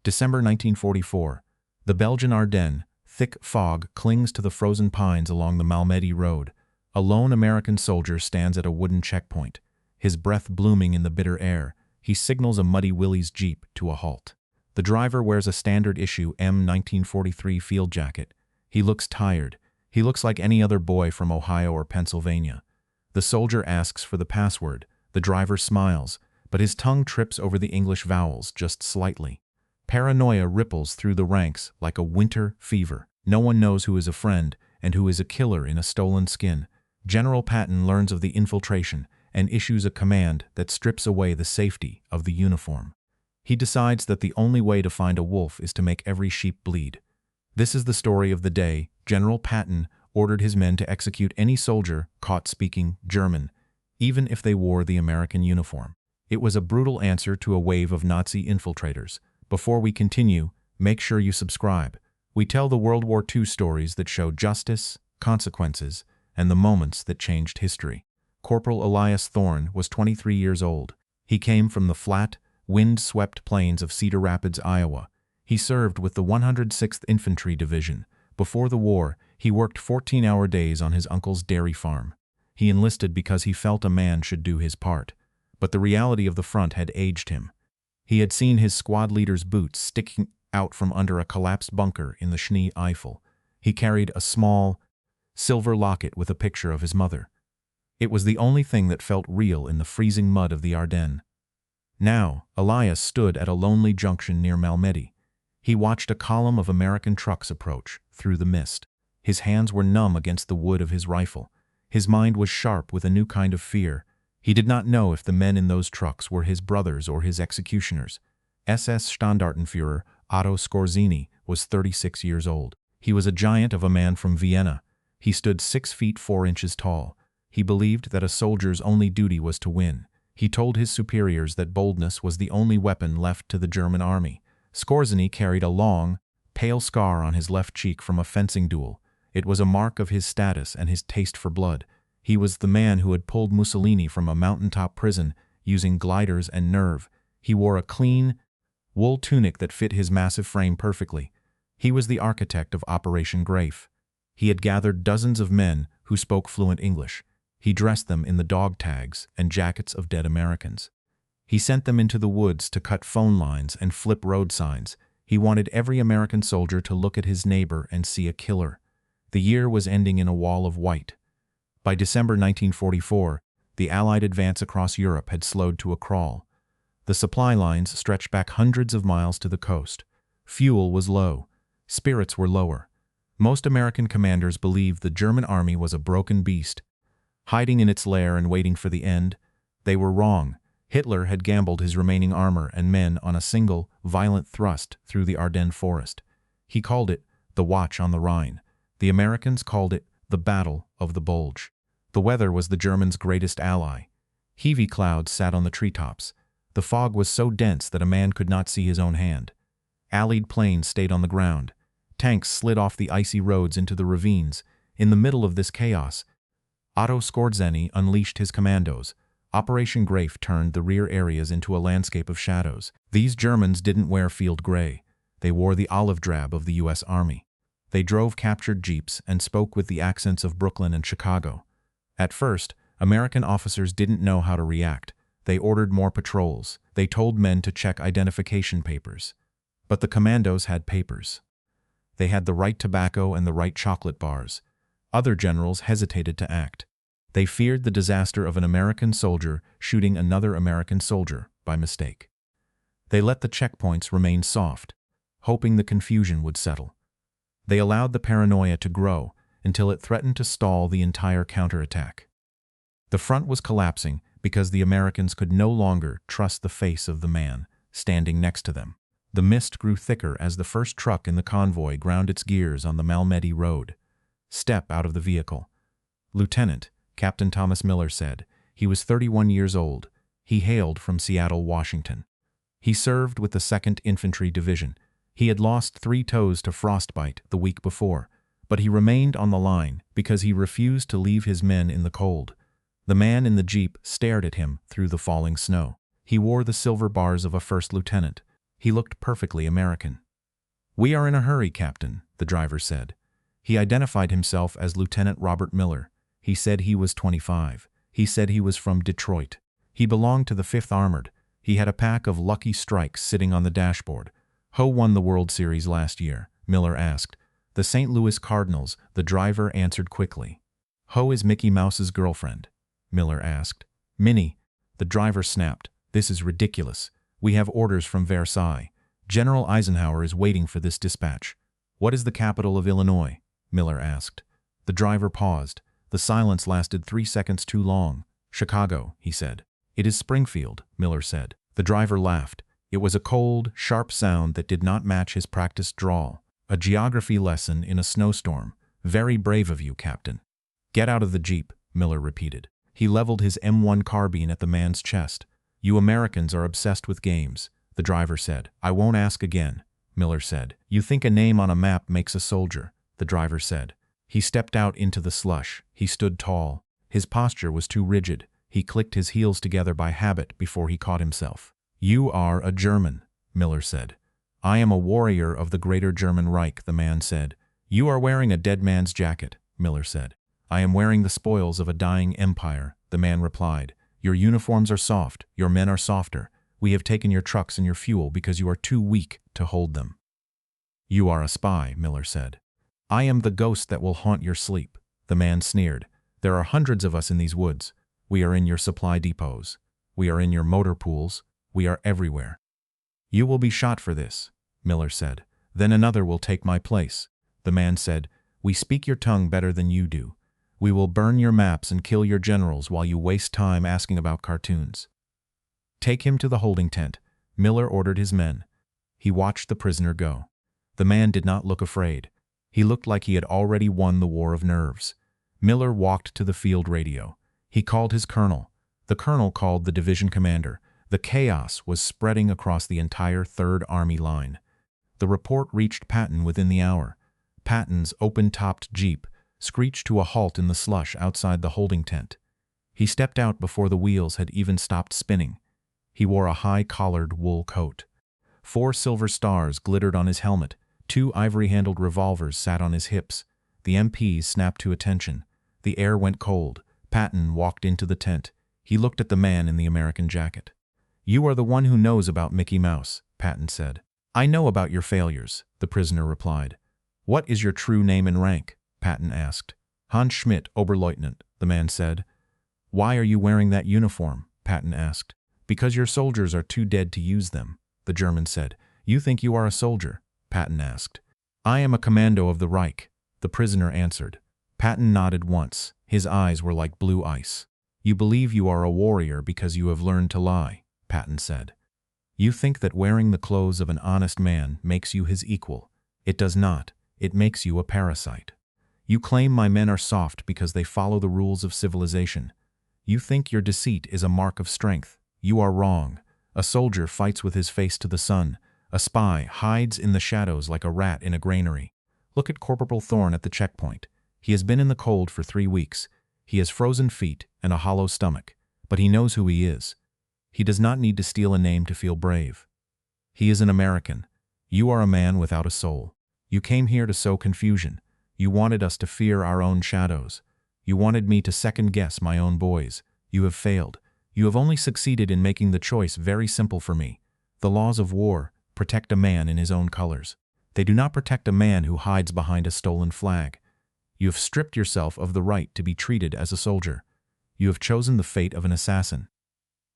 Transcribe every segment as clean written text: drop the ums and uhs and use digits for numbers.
December 1944. The Belgian Ardennes, thick fog clings to the frozen pines along the Malmedy Road. A lone American soldier stands at a wooden checkpoint, his breath blooming in the bitter air. He signals a Muddy Willie's Jeep to a halt. The driver wears a standard-issue M1943 field jacket. He looks tired. He looks like any other boy from Ohio or Pennsylvania. The soldier asks for the password. The driver smiles, but his tongue trips over the English vowels just slightly. Paranoia ripples through the ranks like a winter fever. No one knows who is a friend and who is a killer in a stolen skin. General Patton learns of the infiltration and issues a command that strips away the safety of the uniform. He decides that the only way to find a wolf is to make every sheep bleed. This is the story of the day General Patton ordered his men to execute any soldier caught speaking German, even if they wore the American uniform. It was a brutal answer to a wave of Nazi infiltrators. Before we continue, make sure you subscribe. We tell the World War II stories that show justice, consequences, and the moments that changed history. Corporal Elias Thorne was 23 years old. He came from the flat, wind-swept plains of Cedar Rapids, Iowa. He served with the 106th Infantry Division. Before the war, he worked 14-hour days on his uncle's dairy farm. He enlisted because he felt a man should do his part. But the reality of the front had aged him. He had seen his squad leader's boots sticking out from under a collapsed bunker in the Schnee Eifel. He carried a small, silver locket with a picture of his mother. It was the only thing that felt real in the freezing mud of the Ardennes. Now, Elias stood at a lonely junction near Malmedy. He watched a column of American trucks approach through the mist. His hands were numb against the wood of his rifle. His mind was sharp with a new kind of fear. He did not know if the men in those trucks were his brothers or his executioners. SS Standartenführer Otto Skorzeny was 36 years old. He was a giant of a man from Vienna. He stood 6 feet 4 inches tall. He believed that a soldier's only duty was to win. He told his superiors that boldness was the only weapon left to the German army. Skorzeny carried a long, pale scar on his left cheek from a fencing duel. It was a mark of his status and his taste for blood. He was the man who had pulled Mussolini from a mountaintop prison using gliders and nerve. He wore a clean, wool tunic that fit his massive frame perfectly. He was the architect of Operation Greif. He had gathered dozens of men who spoke fluent English. He dressed them in the dog tags and jackets of dead Americans. He sent them into the woods to cut phone lines and flip road signs. He wanted every American soldier to look at his neighbor and see a killer. The year was ending in a wall of white. By December 1944, the Allied advance across Europe had slowed to a crawl. The supply lines stretched back hundreds of miles to the coast. Fuel was low. Spirits were lower. Most American commanders believed the German army was a broken beast, hiding in its lair and waiting for the end. They were wrong. Hitler had gambled his remaining armor and men on a single, violent thrust through the Ardennes forest. He called it the Watch on the Rhine. The Americans called it the Battle of the Bulge. The weather was the Germans' greatest ally. Heavy clouds sat on the treetops. The fog was so dense that a man could not see his own hand. Allied planes stayed on the ground. Tanks slid off the icy roads into the ravines. In the middle of this chaos, Otto Skorzeny unleashed his commandos. Operation Greif turned the rear areas into a landscape of shadows. These Germans didn't wear field gray. They wore the olive drab of the U.S. Army. They drove captured jeeps and spoke with the accents of Brooklyn and Chicago. At first, American officers didn't know how to react. They ordered more patrols. They told men to check identification papers. But the commandos had papers. They had the right tobacco and the right chocolate bars. Other generals hesitated to act. They feared the disaster of an American soldier shooting another American soldier by mistake. They let the checkpoints remain soft, hoping the confusion would settle. They allowed the paranoia to grow until it threatened to stall the entire counterattack. The front was collapsing because the Americans could no longer trust the face of the man standing next to them. The mist grew thicker as the first truck in the convoy ground its gears on the Malmedy Road. "Step out of the vehicle." "Lieutenant," Captain Thomas Miller said. He was 31 years old. He hailed from Seattle, Washington. He served with the 2nd Infantry Division. He had lost 3 toes to frostbite the week before, but he remained on the line because he refused to leave his men in the cold. The man in the jeep stared at him through the falling snow. He wore the silver bars of a first lieutenant. He looked perfectly American. "We are in a hurry, Captain," the driver said. He identified himself as Lieutenant Robert Miller. He said he was 25. He said he was from Detroit. He belonged to the 5th Armored. He had a pack of Lucky Strikes sitting on the dashboard. "Who won the World Series last year?" Miller asked. "The St. Louis Cardinals," the driver answered quickly. "Who is Mickey Mouse's girlfriend?" Miller asked. "Minnie," the driver snapped. "This is ridiculous. We have orders from Versailles. General Eisenhower is waiting for this dispatch." "What is the capital of Illinois?" Miller asked. The driver paused. The silence lasted 3 seconds too long. "Chicago," he said. "It is Springfield," Miller said. The driver laughed. It was a cold, sharp sound that did not match his practiced drawl. "A geography lesson in a snowstorm. Very brave of you, Captain." "Get out of the Jeep," Miller repeated. He leveled his M1 carbine at the man's chest. "You Americans are obsessed with games," the driver said. "I won't ask again," Miller said. "You think a name on a map makes a soldier," the driver said. He stepped out into the slush. He stood tall. His posture was too rigid. He clicked his heels together by habit before he caught himself. "You are a German," Miller said. "I am a warrior of the Greater German Reich," the man said. "You are wearing a dead man's jacket," Miller said. "I am wearing the spoils of a dying empire," the man replied. "Your uniforms are soft. Your men are softer. We have taken your trucks and your fuel because you are too weak to hold them." "You are a spy," Miller said. "I am the ghost that will haunt your sleep," the man sneered. "There are hundreds of us in these woods. We are in your supply depots. We are in your motor pools. We are everywhere." "You will be shot for this," Miller said. "Then another will take my place." The man said, "We speak your tongue better than you do. We will burn your maps and kill your generals while you waste time asking about cartoons." "Take him to the holding tent," Miller ordered his men. He watched the prisoner go. The man did not look afraid. He looked like he had already won the war of nerves. Miller walked to the field radio. He called his colonel. The colonel called the division commander. The chaos was spreading across the entire 3rd Army line. The report reached Patton within the hour. Patton's open-topped Jeep screeched to a halt in the slush outside the holding tent. He stepped out before the wheels had even stopped spinning. He wore a high-collared wool coat. 4 silver stars glittered on his helmet. 2 ivory-handled revolvers sat on his hips. The MPs snapped to attention. The air went cold. Patton walked into the tent. He looked at the man in the American jacket. "You are the one who knows about Mickey Mouse," Patton said. "I know about your failures," the prisoner replied. "What is your true name and rank?" Patton asked. "Hans Schmidt, Oberleutnant," the man said. "Why are you wearing that uniform?" Patton asked. "Because your soldiers are too dead to use them," the German said. "You think you are a soldier?" Patton asked. "I am a commando of the Reich," the prisoner answered. Patton nodded once. His eyes were like blue ice. "You believe you are a warrior because you have learned to lie," Patton said. "You think that wearing the clothes of an honest man makes you his equal. It does not. It makes you a parasite. You claim my men are soft because they follow the rules of civilization. You think your deceit is a mark of strength. You are wrong. A soldier fights with his face to the sun. A spy hides in the shadows like a rat in a granary. Look at Corporal Thorne at the checkpoint. He has been in the cold for 3 weeks. He has frozen feet and a hollow stomach, but he knows who he is. He does not need to steal a name to feel brave. He is an American. You are a man without a soul. You came here to sow confusion. You wanted us to fear our own shadows. You wanted me to second-guess my own boys. You have failed. You have only succeeded in making the choice very simple for me. The laws of war protect a man in his own colors. They do not protect a man who hides behind a stolen flag. You have stripped yourself of the right to be treated as a soldier. You have chosen the fate of an assassin.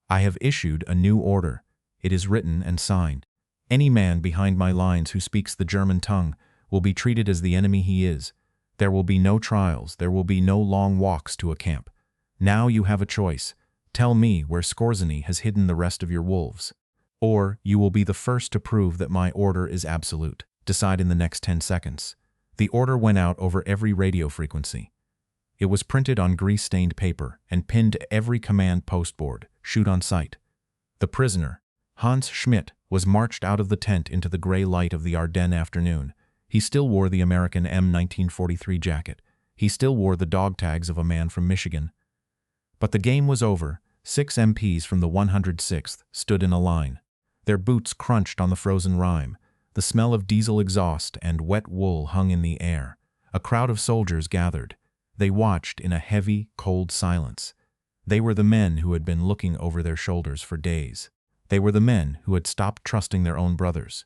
I have issued a new order. It is written and signed. Any man behind my lines who speaks the German tongue will be treated as the enemy he is. There will be no trials. There will be no long walks to a camp. Now you have a choice. Tell me where Skorzeny has hidden the rest of your wolves. Or you will be the first to prove that my order is absolute. Decide in the next 10 seconds. The order went out over every radio frequency. It was printed on grease-stained paper and pinned to every command post board. Shoot on sight. The prisoner, Hans Schmidt, was marched out of the tent into the gray light of the Ardennes afternoon. He still wore the American M1943 jacket. He still wore the dog tags of a man from Michigan. But the game was over. 6 MPs from the 106th stood in a line. Their boots crunched on the frozen rime. The smell of diesel exhaust and wet wool hung in the air. A crowd of soldiers gathered. They watched in a heavy, cold silence. They were the men who had been looking over their shoulders for days. They were the men who had stopped trusting their own brothers.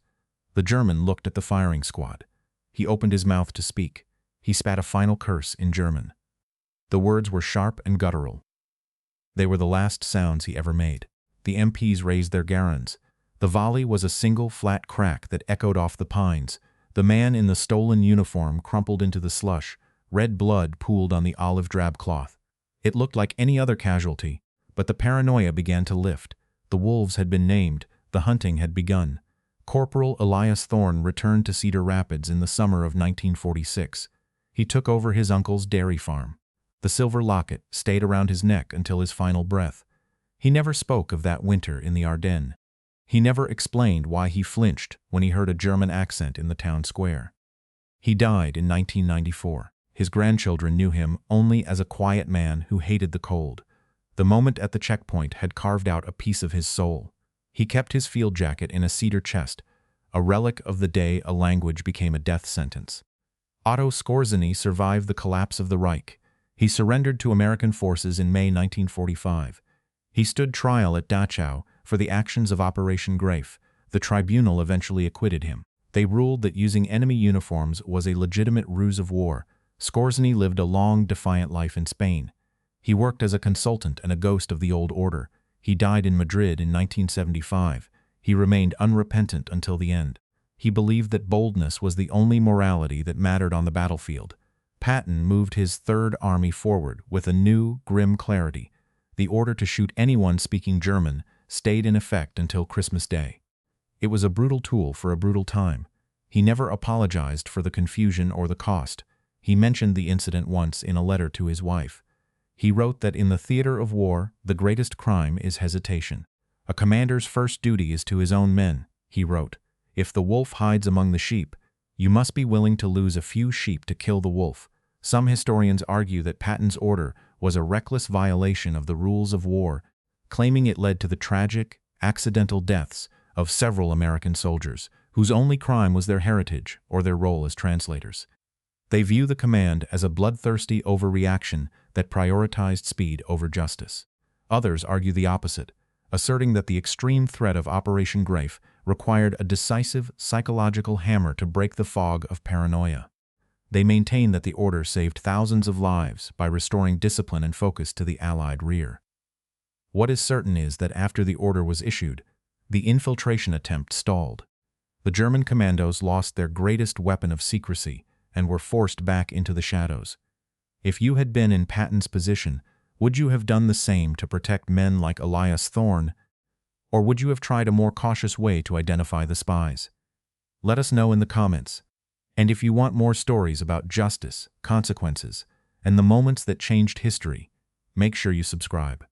The German looked at the firing squad. He opened his mouth to speak. He spat a final curse in German. The words were sharp and guttural. They were the last sounds he ever made. The MPs raised their garons. The volley was a single flat crack that echoed off the pines. The man in the stolen uniform crumpled into the slush. Red blood pooled on the olive drab cloth. It looked like any other casualty, but the paranoia began to lift. The wolves had been named. The hunting had begun. Corporal Elias Thorne returned to Cedar Rapids in the summer of 1946. He took over his uncle's dairy farm. The silver locket stayed around his neck until his final breath. He never spoke of that winter in the Ardennes. He never explained why he flinched when he heard a German accent in the town square. He died in 1994. His grandchildren knew him only as a quiet man who hated the cold. The moment at the checkpoint had carved out a piece of his soul. He kept his field jacket in a cedar chest, a relic of the day a language became a death sentence. Otto Skorzeny survived the collapse of the Reich. He surrendered to American forces in May 1945. He stood trial at Dachau for the actions of Operation Greif. The tribunal eventually acquitted him. They ruled that using enemy uniforms was a legitimate ruse of war. Skorzeny lived a long, defiant life in Spain. He worked as a consultant and a ghost of the old order. He died in Madrid in 1975. He remained unrepentant until the end. He believed that boldness was the only morality that mattered on the battlefield. Patton moved his Third Army forward with a new, grim clarity. The order to shoot anyone speaking German stayed in effect until Christmas Day. It was a brutal tool for a brutal time. He never apologized for the confusion or the cost. He mentioned the incident once in a letter to his wife. He wrote that in the theater of war, the greatest crime is hesitation. A commander's first duty is to his own men, he wrote. If the wolf hides among the sheep, you must be willing to lose a few sheep to kill the wolf. Some historians argue that Patton's order was a reckless violation of the rules of war, claiming it led to the tragic, accidental deaths of several American soldiers, whose only crime was their heritage or their role as translators. They view the command as a bloodthirsty overreaction that prioritized speed over justice. Others argue the opposite, asserting that the extreme threat of Operation Greif required a decisive psychological hammer to break the fog of paranoia. They maintain that the order saved thousands of lives by restoring discipline and focus to the Allied rear. What is certain is that after the order was issued, the infiltration attempt stalled. The German commandos lost their greatest weapon of secrecy and were forced back into the shadows. If you had been in Patton's position, would you have done the same to protect men like Elias Thorne, or would you have tried a more cautious way to identify the spies? Let us know in the comments. And if you want more stories about justice, consequences, and the moments that changed history, make sure you subscribe.